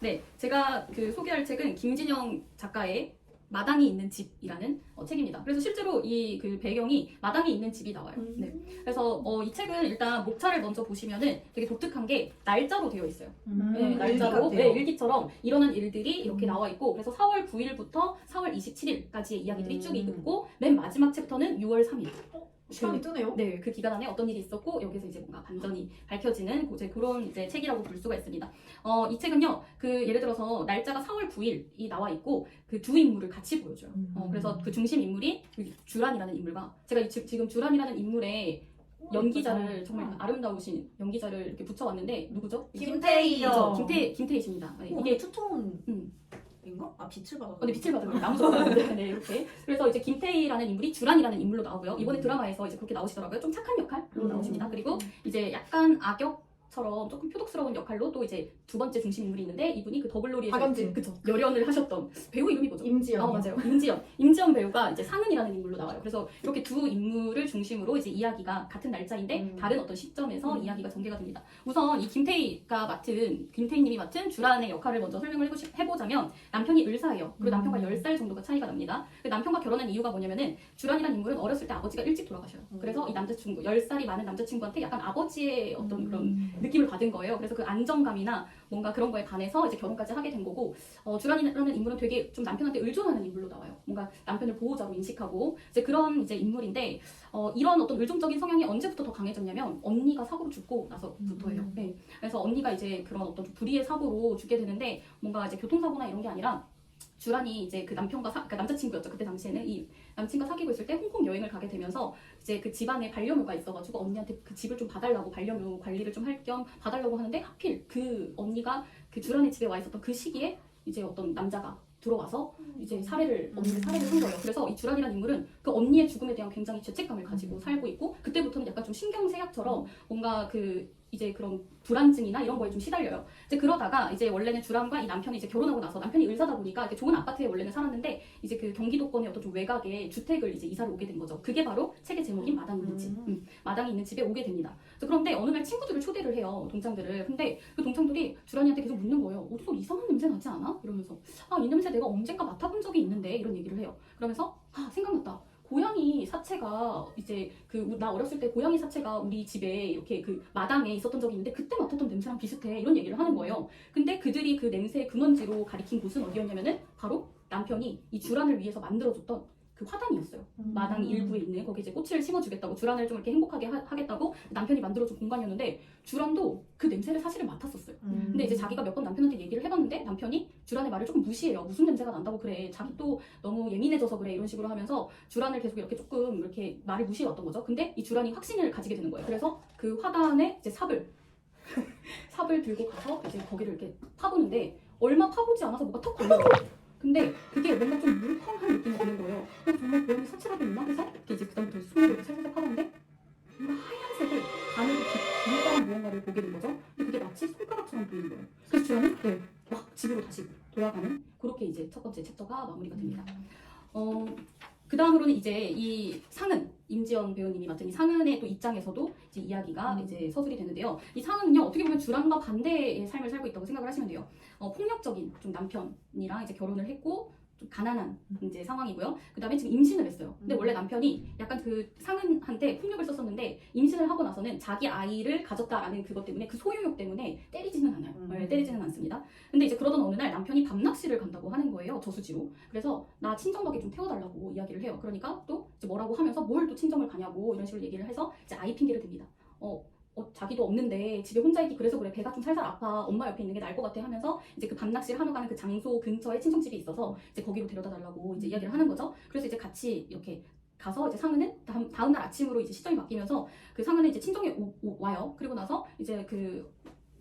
네, 제가 그 소개할 책은 김진영 작가의 마당이 있는 집이라는 책입니다. 그래서 실제로 이 그 배경이 마당이 있는 집이 나와요. 네. 그래서 이 책은 일단 목차를 먼저 보시면은 되게 독특한 게 날짜로 되어 있어요. 네, 날짜로 네, 일기처럼 일어난 일들이 이렇게 나와 있고, 그래서 4월 9일부터 4월 27일까지의 이야기들이 쭉 있고, 맨 마지막 챕터는 6월 3일. 시간이 뜨네요. 네, 그 기간 안에 어떤 일이 있었고 여기서 이제 뭔가 반전이 밝혀지는 그런 이제 책이라고 볼 수가 있습니다. 이 책은요, 그 예를 들어서 날짜가 4월 9일이 나와 있고 그 두 인물을 같이 보여줘요. 그래서 그 중심 인물이 주란이라는 인물과 제가 지금 주란이라는 인물의 연기자를 정말 아름다우신 연기자를 이렇게 붙여왔는데 누구죠? 김태희요. 김태희십니다. 네, 이게 투톤. 인가? 아, 빛을 받아. 근데 빛을 받은 거예요. 나무젓가락. 네, 이렇게. 그래서 이제 김태희라는 인물이 주란이라는 인물로 나오고요. 이번에 드라마에서 이제 그렇게 나오시더라고요. 좀 착한 역할로 나오십니다. 그리고 이제 약간 악역처럼 조금 표독스러운 역할로 또 이제 두 번째 중심 인물이 있는데, 이분이 그 더글로리에서 박연진. 그쵸, 열연을 하셨던 배우 이름이 뭐죠? 임지연. 맞아요. 임지연 배우가 이제 상은이라는 인물로 나와요. 그래서 이렇게 두 인물을 중심으로 이제 이야기가 같은 날짜인데 다른 어떤 시점에서 이야기가 전개가 됩니다. 우선 이 김태희님이 맡은 주란의 역할을 먼저 설명을 해보자면, 남편이 의사예요. 그리고 남편과 10살 정도가 차이가 납니다. 남편과 결혼한 이유가 뭐냐면은, 주란이라는 인물은 어렸을 때 아버지가 일찍 돌아가셔요. 그래서 이 남자친구, 10살이 많은 남자친구한테 약간 아버지의 어떤 그런 느낌을 받은 거예요. 그래서 그 안정감이나 뭔가 그런 거에 반해서 이제 결혼까지 하게 된 거고, 주란이라는 인물은 되게 좀 남편한테 의존하는 인물로 나와요. 뭔가 남편을 보호자로 인식하고 이제 그런 이제 인물인데, 이런 어떤 의존적인 성향이 언제부터 더 강해졌냐면 언니가 사고로 죽고 나서부터예요. 네. 그래서 언니가 이제 그런 어떤 불의의 사고로 죽게 되는데, 뭔가 이제 교통사고나 이런 게 아니라 주란이 이제 그 남편과 그러니까 남자친구였죠. 그때 당시에는 이 남친과 사귀고 있을 때 홍콩 여행을 가게 되면서 이제 그 집안에 반려묘가 있어가지고 언니한테 그 집을 좀 봐달라고, 반려묘 관리를 좀 할 겸 봐달라고 하는데, 하필 그 언니가 그 주란의 집에 와 있었던 그 시기에 이제 어떤 남자가 들어와서 이제 언니를 살해를 한 거예요. 그래서 이 주란이라는 인물은 그 언니의 죽음에 대한 굉장히 죄책감을 가지고 살고 있고, 그때부터는 약간 좀 신경쇠약처럼 뭔가 이제 그런 불안증이나 이런 거에 좀 시달려요. 이제 그러다가 이제 원래는 주란과 이 남편이 이제 결혼하고 나서, 남편이 의사다 보니까 이렇게 좋은 아파트에 원래는 살았는데, 이제 그 경기도권의 어떤 좀 외곽에 주택을 이제 이사를 오게 된 거죠. 그게 바로 책의 제목인 마당이 있는 집. 마당이 있는 집에 오게 됩니다. 그런데 어느 날 친구들을 초대를 해요, 동창들을. 근데 그 동창들이 주란이한테 계속 묻는 거예요. 어디서 이상한 냄새 나지 않아? 이러면서, 이 냄새 내가 언젠가 맡아본 적이 있는데, 이런 얘기를 해요. 그러면서 생각났다. 고양이 사체가 이제 나 어렸을 때 고양이 사체가 우리 집에 이렇게 그 마당에 있었던 적이 있는데, 그때 맡았던 냄새랑 비슷해, 이런 얘기를 하는 거예요. 근데 그들이 그 냄새의 근원지로 가리킨 곳은 어디였냐면은 바로 남편이 이 주란을 위해서 만들어줬던 그 화단이었어요. 마당 일부에 있는, 거기 이제 꽃을 심어주겠다고, 주란을 좀 이렇게 행복하게 하겠다고 남편이 만들어준 공간이었는데, 주란도 그 냄새를 사실은 맡았었어요. 근데 이제 자기가 몇 번 남편한테 얘기를 해봤는데, 남편이 주란의 말을 조금 무시해요. 무슨 냄새가 난다고 그래, 자기 또 너무 예민해져서 그래, 이런 식으로 하면서 주란을 계속 이렇게 조금 이렇게 말을 무시해왔던 거죠. 근데 이 주란이 확신을 가지게 되는 거예요. 그래서 그 화단에 이제 삽을 들고 가서 이제 거기를 이렇게 파보는데, 얼마 파보지 않아서 뭐가 턱 걸려요. 근데 그게 뭔가 좀 물컹한 느낌이 드는 거예요. 정말 고양이 사체라도 있나 해서 이렇게 이제 그다음부터 손으로 이렇게 살살 파봤는데, 뭔가 하얀색을 가늘고 길다란 무언가를 보게 된 거죠. 근데 그게 마치 손가락처럼 보이는 거예요. 그래서 주연은 막 집으로 다시 돌아가는, 그렇게 이제 첫 번째 챕터가 마무리가 됩니다. 그 다음으로는 이제 이 상은, 임지연 배우님이 맡은 이 상은의 또 입장에서도 이제 이야기가 이제 서술이 되는데요. 이 상은은요, 어떻게 보면 주란과 반대의 삶을 살고 있다고 생각을 하시면 돼요. 폭력적인 좀 남편이랑 이제 결혼을 했고, 좀 가난한 이제 상황이고요. 그 다음에 지금 임신을 했어요. 근데 원래 남편이 약간 그 상은한테 폭력을 썼었는데, 임신을 하고 나서는 자기 아이를 가졌다라는 그것 때문에, 그 소유욕 때문에 때리지는 않아요. 때리지는 않습니다. 근데 이제 그러던 어느 날 남편이 밤낚시를 간다고 하는 거예요, 저수지로. 그래서 나 친정가게 좀 태워달라고 이야기를 해요. 그러니까 또 이제 뭐라고 하면서, 뭘 또 친정을 가냐고 이런 식으로 얘기를 해서 이제 아이 핑계를 댑니다. 자기도 없는데 집에 혼자 있기 그래서 그래, 배가 좀 살살 아파, 엄마 옆에 있는 게 나을 것 같아 하면서, 이제 그 밤낚시를 하러 가는 그 장소 근처에 친정집이 있어서 이제 거기로 데려다 달라고 이제 이야기를 하는 거죠. 그래서 이제 같이 이렇게 가서, 이제 상은은 다음 날 아침으로 이제 시점이 바뀌면서 그 상은은 이제 친정에 와요. 그리고 나서 이제 그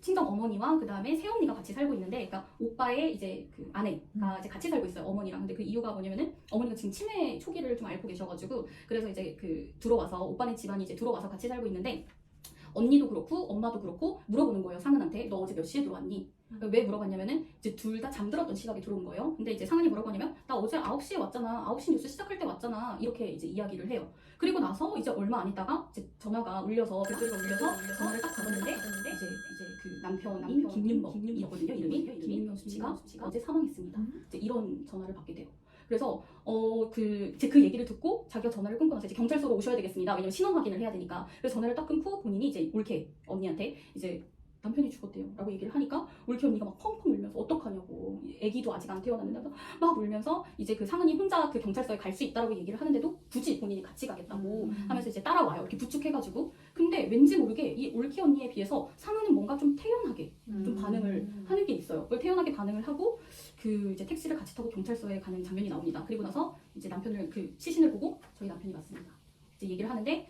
친정 어머니와 그 다음에 새언니가 같이 살고 있는데, 그러니까 오빠의 이제 그 아내가 이제 같이 살고 있어요, 어머니랑. 근데 그 이유가 뭐냐면은, 어머니가 지금 치매 초기를 좀 앓고 계셔가지고, 그래서 이제 그 들어와서, 오빠네 집안이 이제 들어와서 같이 살고 있는데, 언니도 그렇고 엄마도 그렇고 물어보는 거예요. 상은한테 너 어제 몇 시에 들어왔니? 왜 물어봤냐면은 이제 둘 다 잠들었던 시각에 들어온 거예요. 근데 이제 상은이 뭐라고 하냐면 나 어제 9시에 왔잖아. 9시 뉴스 시작할 때 왔잖아. 이렇게 이제 이야기를 해요. 그리고 나서 이제 얼마 안 있다가 이제 전화가 울려서 벨소리가 울려서 전화를 딱 받았는데 이제 그 남편인 김윤범이었거든요. 이름이 김윤범 씨가 어제 사망했습니다. 이제 이런 전화를 받게 돼요. 그래서 이제 그 얘기를 듣고 자기가 전화를 끊고 나서 이제 경찰서로 오셔야 되겠습니다. 왜냐면 신원 확인을 해야 되니까. 그래서 전화를 딱 끊고 본인이 이제 올케 언니한테 이제 남편이 죽었대요 라고 얘기를 하니까 올케 언니가 막 펑펑 울면서 어떡하냐고, 애기도 아직 안 태어났는데 막 울면서 이제 그 상은이 혼자 그 경찰서에 갈 수 있다라고 얘기를 하는데도 굳이 본인이 같이 가겠다고 하면서 이제 따라와요. 이렇게 부축해가지고. 근데 왠지 모르게 이 올케 언니에 비해서 상은은 뭔가 좀 태연하게 좀 반응을 하는 게 있어요. 그걸 태연하게 반응을 하고 그 이제 택시를 같이 타고 경찰서에 가는 장면이 나옵니다. 그리고 나서 이제 남편을 그 시신을 보고 저희 남편이 맞습니다. 이제 얘기를 하는데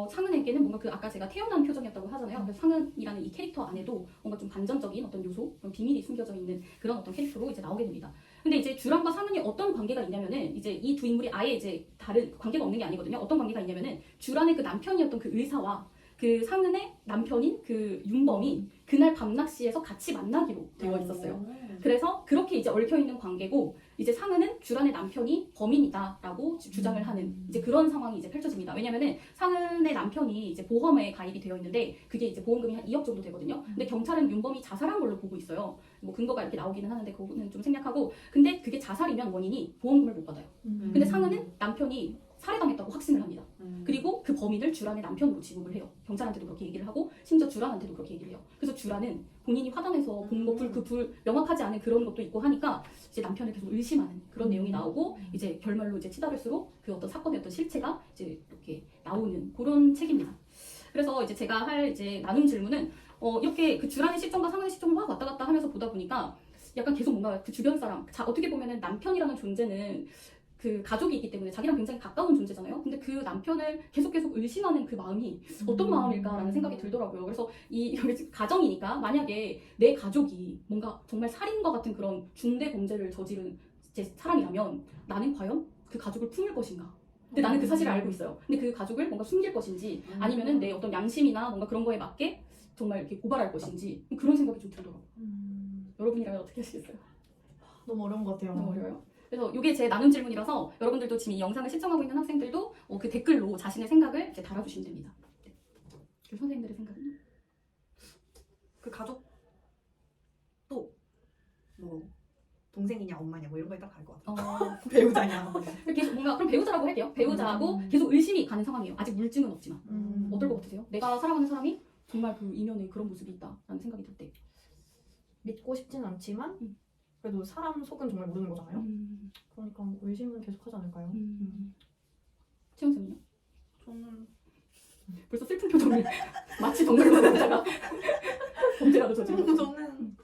상은에게는 뭔가 그 아까 제가 태어난 표정이었다고 하잖아요. 그래서 상은이라는 이 캐릭터 안에도 뭔가 좀 반전적인 어떤 요소, 그런 비밀이 숨겨져 있는 그런 어떤 캐릭터로 이제 나오게 됩니다. 근데 이제 주랑과 상은이 어떤 관계가 있냐면은 이제 이 두 인물이 아예 이제 다른 관계가 없는 게 아니거든요. 어떤 관계가 있냐면은 주란의 그 남편이었던 그 의사와 그 상은의 남편인 그 윤범이 그날 밤낚시에서 같이 만나기로 되어 있었어요. 그래서 그렇게 이제 얽혀있는 관계고 이제 상은은 주란의 남편이 범인이다라고 주장을 하는 이제 그런 상황이 이제 펼쳐집니다. 왜냐면은 상은의 남편이 이제 보험에 가입이 되어 있는데 그게 이제 보험금이 한 2억 정도 되거든요. 근데 경찰은 윤범이 자살한 걸로 보고 있어요. 뭐 근거가 이렇게 나오기는 하는데 그거는 좀 생략하고, 근데 그게 자살이면 원인이 보험금을 못 받아요. 근데 상은은 남편이 살해당했다고 확신을 합니다. 그리고 그 범인을 주란의 남편으로 지목을 해요. 경찰한테도 그렇게 얘기를 하고 심지어 주란한테도 그렇게 얘기를 해요. 그래서 주란은 본인이 화단에서 본 거 불 명확하지 않은 그런 것도 있고 하니까 이제 남편을 계속 의심하는 그런 내용이 나오고 이제 결말로 이제 치달을수록 그 어떤 사건의 어떤 실체가 이제 이렇게 나오는 그런 책입니다. 그래서 이제 제가 할 이제 나눔 질문은 이렇게 그 주란의 시점과 상은의 시점을 막 왔다 갔다 하면서 보다 보니까 약간 계속 뭔가 그 주변 사람, 어떻게 보면은 남편이라는 존재는 그 가족이 있기 때문에 자기랑 굉장히 가까운 존재잖아요. 근데 그 남편을 계속 의심하는 그 마음이 어떤 마음일까라는 생각이 들더라고요. 그래서 여기 가정이니까 만약에 내 가족이 뭔가 정말 살인과 같은 그런 중대 범죄를 저지른 사람이라면 나는 과연 그 가족을 품을 것인가? 근데 나는 그 사실을 알고 있어요. 근데 그 가족을 뭔가 숨길 것인지 아니면은 내 어떤 양심이나 뭔가 그런 거에 맞게 정말 이렇게 고발할 것인지 그런 생각이 좀 들더라고요. 여러분이라면 어떻게 하시겠어요? 너무 어려운 것 같아요. 너무 어려워요. 그래서 이게 제 나눔 질문이라서 여러분들도 지금 이 영상을 시청하고 있는 학생들도 그 댓글로 자신의 생각을 이제 달아주시면 됩니다. 네. 그 선생님들의 생각은? 그 가족도 뭐 동생이냐 엄마냐 뭐 이런 거에 딱 다를 것 같아요. 배우자냐. 계속 뭔가 그럼 배우자라고 할게요. 배우자하고 계속 의심이 가는 상황이에요. 아직 물증은 없지만. 어떨 것 같으세요? 내가 사랑하는 사람이 정말 그 이면에 그런 모습이 있다라는 생각이 들 때. 믿고 싶진 않지만 그래도 사람 속은 정말 모르는 거잖아요. 그러니까 의심은 계속 하지 않을까요? 채영 쌤은요? 저는 벌써 슬픈 표정을 마치 정말로 하다가 범죄라도 저지르고. 저는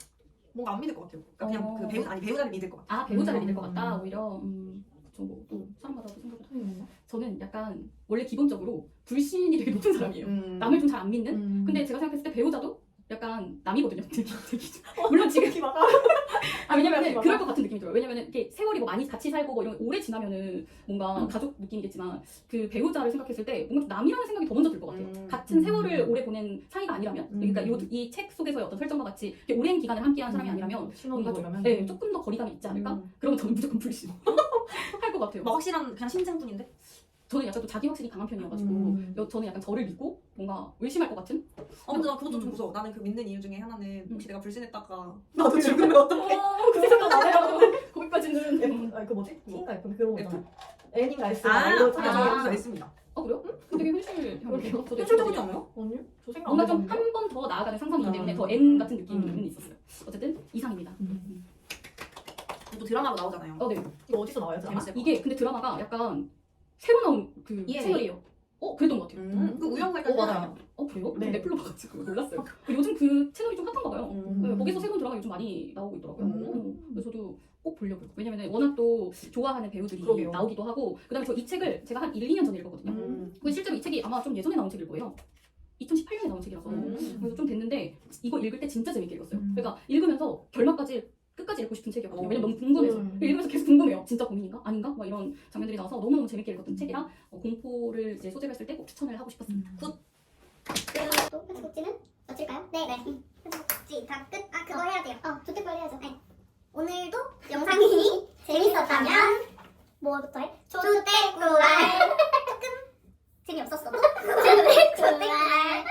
뭔가 안 믿을 것 같아요. 그러니까 그냥 그 배우자를 믿을 것 같아요. 아, 배우자를 믿을 것 같다 오히려. 저 뭐 또 사람마다 또 생각이 선생님은요? 저는 약간 원래 기본적으로 불신이 되게 높은 사람이에요. 남을 좀 잘 안 믿는. 근데 제가 생각했을 때 배우자도 약간 남이거든요. 물론 지금 왜냐면은 그럴 것 같은 느낌이 들어요. 왜냐면은 이렇게 세월이 뭐 많이 같이 살고 뭐 이런 오래 지나면은 뭔가 가족 느낌이겠지만 그 배우자를 생각했을 때 뭔가 좀 남이라는 생각이 더 먼저 들 것 같아요. 같은 세월을 오래 보낸 사이가 아니라면, 그러니까 이 책 속에서의 어떤 설정과 같이 이렇게 오랜 기간을 함께한 사람이 아니라면 뭔가 좀, 네, 조금 더 거리감이 있지 않을까? 그러면 저는 무조건 불신 할 것 같아요. 뭐 확실한 그냥 심증뿐인데. 저는 약간 또 자기 확신이 강한 편이어가지고 저는 약간 저를 믿고 뭔가 의심할 것 같은. 근데 나 그것도 좀 무서워. 나는 그 믿는 이유 중에 하나는 혹시 내가 불신했다가 나도 죽으면 어떡해? 그 생각 나네요. 거기까지는. 그 뭐지? T인가 F 그런 거 있잖아. N인가 S 아, 이거 아, 찾아서 여기서 S입니다. 그래요? 되게 현실형이에요. 현실적이지 않아요? 아니요? 저 생각 뭔가 안 좀 해봤는데. 한 번 더 나아가는 상상이기 때문에 더 N 같은 느낌은 있었어요. 어쨌든 이상입니다. 또 드라마로 나오잖아요. 네. 이거 어디서 나와요? 드라마? 재밌을 것 이게 근데 드라마가 약간 새로 나온 그 ENA? 채널이에요. 그랬던 것 같아요. 그 우연할까? 맞아요. 그래요? 네. 넷플로 봐가지고 몰랐어요. 요즘 그 채널이 좀 핫한가 봐요. 네, 음. 거기서 새로운 드라마 요즘 많이 나오고 있더라고요. 음. 그래서 저도 꼭 보려고요. 왜냐면 워낙 또 좋아하는 배우들이 그러게요. 나오기도 하고, 그다음에 저 이 책을 제가 한 1, 2년 전에 읽었거든요. 근데 실제로 이 책이 아마 좀 예전에 나온 책일 거예요. 2018년에 나온 책이라서. 그래서 좀 됐는데 이거 읽을 때 진짜 재밌게 읽었어요. 그러니까 읽으면서 결말까지 끝까지 읽고 싶은 책이었거든요. 왜냐면 너무 궁금해서. 읽으면서 계속 궁금해요. 진짜 범인인가? 아닌가? 막 이런 장면들이 나와서 너무너무 재밌게 읽었던 책이라 공포를 이제 소재로 했을 때 꼭 추천을 하고 싶었습니다. 굿. 끝. 쪽지는 마칠까요? 네. 쪽지 다 끝? 아 그거 해야 돼요. 조태빨리 해야죠. 네. 오늘도 영상이 재밌었다면 뭐부터 해? 조태꿀알 조금 재미없었어도 조태꿀알